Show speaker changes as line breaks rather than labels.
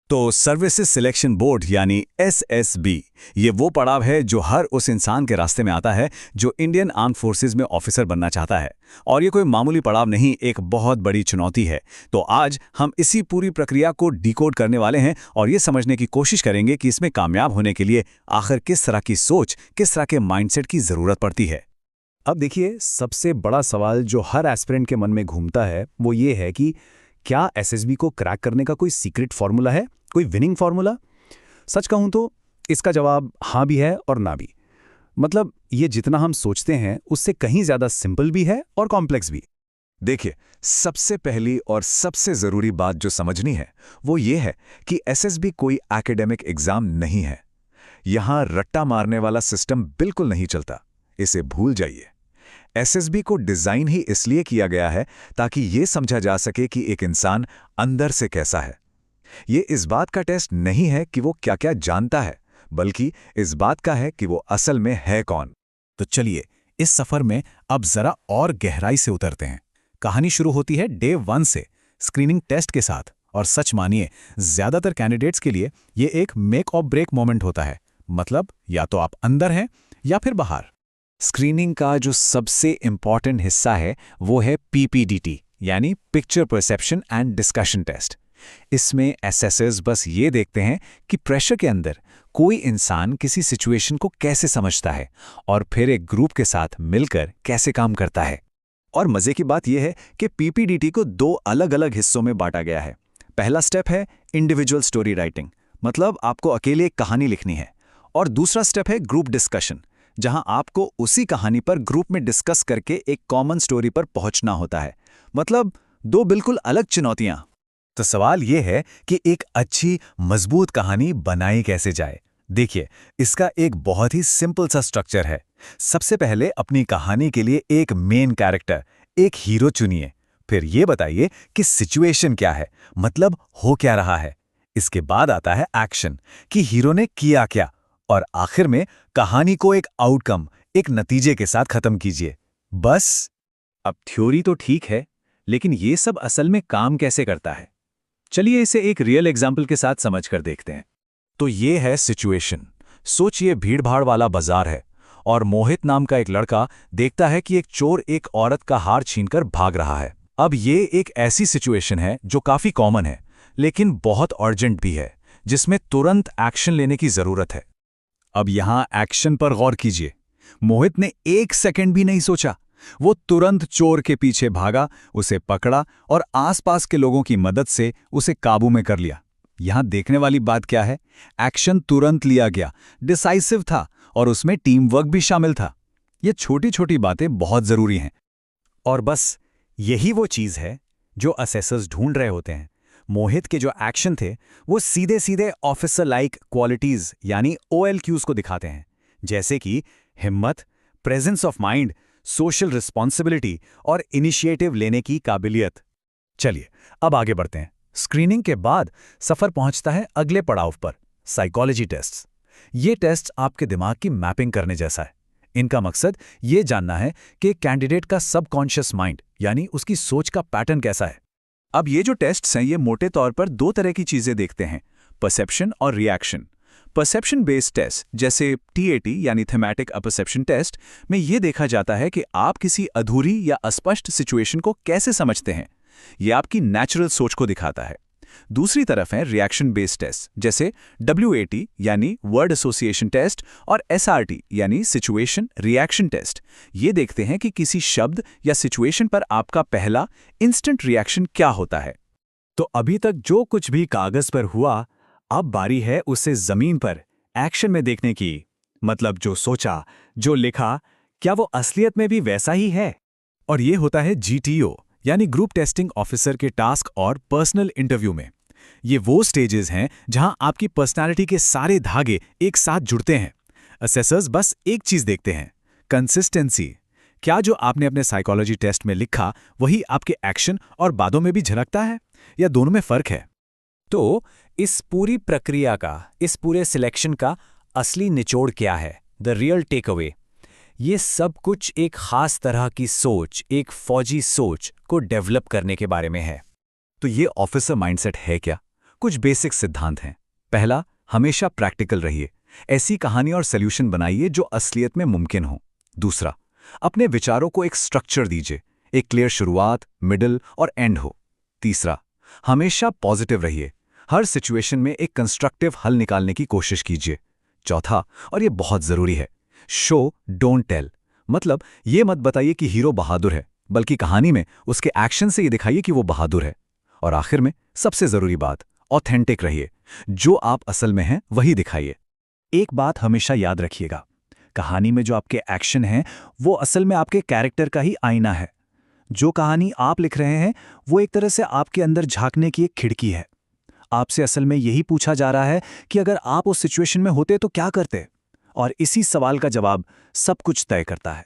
तो services selection board यानी SSB ये वो पड़ाव है जो हर उस इंसान के रास्ते में आता है जो इंडियन आर्म फोर्सेज में ऑफिसर बनना चाहता है। और ये कोई मामूली पड़ाव नहीं, एक बहुत बड़ी चुनौती है। तो आज हम इसी पूरी प्रक्रिया को डिकोड करने वाले हैं और ये समझने की कोशिश करेंगे कि इसमें कामयाब होने के लिए आखिर किस तरह की सोच, किस तरह के माइंडसेट की ज़रूरत पड़ती है।
अब देखिए, सबसे बड़ा सवाल जो हर एस्पिरेंट के मन में घूमता है वो ये है कि क्या एसएसबी को क्रैक करने का कोई सीक्रेट फॉर्मूला है, कोई विनिंग फॉर्मूला? सच कहूं तो इसका जवाब हाँ भी है और ना भी। मतलब ये जितना हम सोचते हैं उससे कहीं ज्यादा सिंपल भी है और कॉम्प्लेक्स भी।
देखिए, सबसे पहली और सबसे जरूरी बात जो समझनी है वो ये है कि एसएसबी कोई एकेडमिक एग्जाम नहीं है। यहां रट्टा मारने वाला सिस्टम बिल्कुल नहीं चलता, इसे भूल जाइए। एसएसबी को डिजाइन ही इसलिए किया गया है ताकि ये समझा जा सके कि एक इंसान अंदर से कैसा है। ये इस बात का टेस्ट नहीं है कि वो क्या क्या जानता है, बल्कि इस बात का है कि वो असल में है कौन।
तो चलिए इस सफर में अब जरा और गहराई से उतरते हैं। कहानी शुरू होती है डे 1 से, स्क्रीनिंग टेस्ट के साथ। और सच मानिए, ज्यादातर कैंडिडेट्स के लिए ये एक मेक और ब्रेक मोमेंट होता है। मतलब या तो आप अंदर हैं या फिर बाहर।
स्क्रीनिंग का जो सबसे इंपॉर्टेंट हिस्सा है वो है पीपीडीटी यानी picture perception and discussion test. इसमें एसेसर्स बस ये देखते हैं कि प्रेशर के अंदर कोई इंसान किसी सिचुएशन को कैसे समझता है और फिर एक ग्रुप के साथ मिलकर कैसे काम करता है। और मजे की बात यह है कि पीपीडीटी को 2 अलग-अलग हिस्सों में बांटा गया है। पहला स्टेप है इंडिविजुअल स्टोरी राइटिंग, मतलब आपको अकेले एक कहानी लिखनी है। और दूसरा स्टेप है ग्रुप डिस्कशन, जहां आपको उसी कहानी पर ग्रुप में डिस्कस करके एक कॉमन स्टोरी पर पहुंचना होता है। मतलब 2 बिल्कुल अलग चुनौतियां।
तो सवाल यह है कि एक अच्छी मजबूत कहानी बनाई कैसे जाए। देखिए, इसका एक बहुत ही सिंपल सा स्ट्रक्चर है। सबसे पहले अपनी कहानी के लिए एक मेन कैरेक्टर, एक हीरो चुनिए। फिर ये बताइए कि सिचुएशन क्या है, मतलब हो क्या रहा है। इसके बाद आता है एक्शन, कि हीरो ने किया क्या। और आखिर में कहानी को एक आउटकम, एक नतीजे के साथ खत्म कीजिए। बस।
अब थ्योरी तो ठीक है, लेकिन ये सब असल में काम कैसे करता है? चलिए इसे एक रियल एग्जाम्पल के साथ समझ कर देखते हैं।
तो ये है सिचुएशन। सोचिए भीड़भाड़ वाला बाजार है और मोहित नाम का एक लड़का देखता है कि एक चोर एक औरत का हार छीनकर भाग रहा है। अब ये एक ऐसी सिचुएशन है जो काफी कॉमन है, लेकिन बहुत अर्जेंट भी है, जिसमें तुरंत एक्शन लेने की जरूरत है। अब यहां एक्शन पर गौर कीजिए। मोहित ने 1 सेकंड भी नहीं सोचा। वो तुरंत चोर के पीछे भागा, उसे पकड़ा और आसपास के लोगों की मदद से उसे काबू में कर लिया। यहां देखने वाली बात क्या है? एक्शन तुरंत लिया गया, डिसाइसिव था और उसमें टीम वर्क भी शामिल था। ये छोटी छोटी बातें बहुत जरूरी हैं।
और बस यही वो चीज है जो असेसर्स ढूंढ रहे होते हैं। मोहित के जो एक्शन थे वो सीधे सीधे ऑफिसर लाइक क्वालिटीज यानी OLQs को दिखाते हैं, जैसे कि हिम्मत, presence of mind, social responsibility और इनिशिएटिव लेने की काबिलियत।
चलिए अब आगे बढ़ते हैं। स्क्रीनिंग के बाद सफर पहुंचता है अगले पड़ाव पर, साइकोलॉजी टेस्ट्स। ये टेस्ट आपके दिमाग की मैपिंग करने जैसा है। इनका मकसद ये जानना है कि कैंडिडेट का सबकॉन्शियस माइंड यानी उसकी सोच का पैटर्न कैसा है।
अब ये जो टेस्ट्स हैं ये मोटे तौर पर 2 तरह की चीजें देखते हैं, परसेप्शन और रिएक्शन। परसेप्शन बेस्ड टेस्ट जैसे TAT यानी थीमेटिक अपरसेप्शन टेस्ट में ये देखा जाता है कि आप किसी अधूरी या अस्पष्ट सिचुएशन को कैसे समझते हैं। ये आपकी नेचुरल सोच को दिखाता है। दूसरी तरफ है रिएक्शन बेस्ड टेस्ट जैसे WAT यानी वर्ड एसोसिएशन टेस्ट और SRT यानी सिचुएशन रिएक्शन टेस्ट। ये देखते हैं कि किसी शब्द या सिचुएशन पर आपका पहला इंस्टेंट रिएक्शन क्या होता है।
तो अभी तक जो कुछ भी कागज पर हुआ, अब बारी है उसे जमीन पर एक्शन में देखने की। मतलब जो सोचा, जो लिखा, क्या वो असलियत में भी वैसा ही है?
और ये होता है GTO यानी ग्रुप टेस्टिंग ऑफिसर के टास्क और पर्सनल इंटरव्यू में। ये वो स्टेजेस हैं जहां आपकी पर्सनालिटी के सारे धागे एक साथ जुड़ते हैं। असेसर्स बस एक चीज देखते हैं, कंसिस्टेंसी। क्या जो आपने अपने साइकोलॉजी टेस्ट में लिखा वही आपके एक्शन और बातों में भी झलकता है, या दोनों में फर्क है?
तो इस पूरी प्रक्रिया का, इस पूरे सिलेक्शन का असली निचोड़ क्या है? The real takeaway. ये सब कुछ एक खास तरह की सोच, एक फौजी सोच को डेवलप करने के बारे में है।
तो ये ऑफिसर माइंडसेट है क्या? कुछ बेसिक सिद्धांत हैं। पहला, हमेशा प्रैक्टिकल रहिए। ऐसी कहानी और सॉल्यूशन बनाइए जो असलियत में मुमकिन हो। दूसरा, अपने विचारों को एक स्ट्रक्चर दीजिए, एक क्लियर शुरुआत, मिडल और एंड हो। तीसरा, हमेशा पॉजिटिव रहिए। हर सिचुएशन में एक कंस्ट्रक्टिव हल निकालने की कोशिश कीजिए। चौथा, और ये बहुत जरूरी है, शो डोंट टेल। मतलब ये मत बताइए कि हीरो बहादुर है, बल्कि कहानी में उसके एक्शन से ये दिखाइए कि वो बहादुर है। और आखिर में सबसे जरूरी बात, ऑथेंटिक रहिए। जो आप असल में हैं वही दिखाइए।
एक बात हमेशा याद रखिएगा, कहानी में जो आपके एक्शन हैं वो असल में आपके कैरेक्टर का ही आईना है। जो कहानी आप लिख रहे हैं वो एक तरह से आपके अंदर झांकने की एक खिड़की है। आपसे असल में यही पूछा जा रहा है कि अगर आप उस सिचुएशन में होते तो क्या करते, और इसी सवाल का जवाब सब कुछ तय करता है।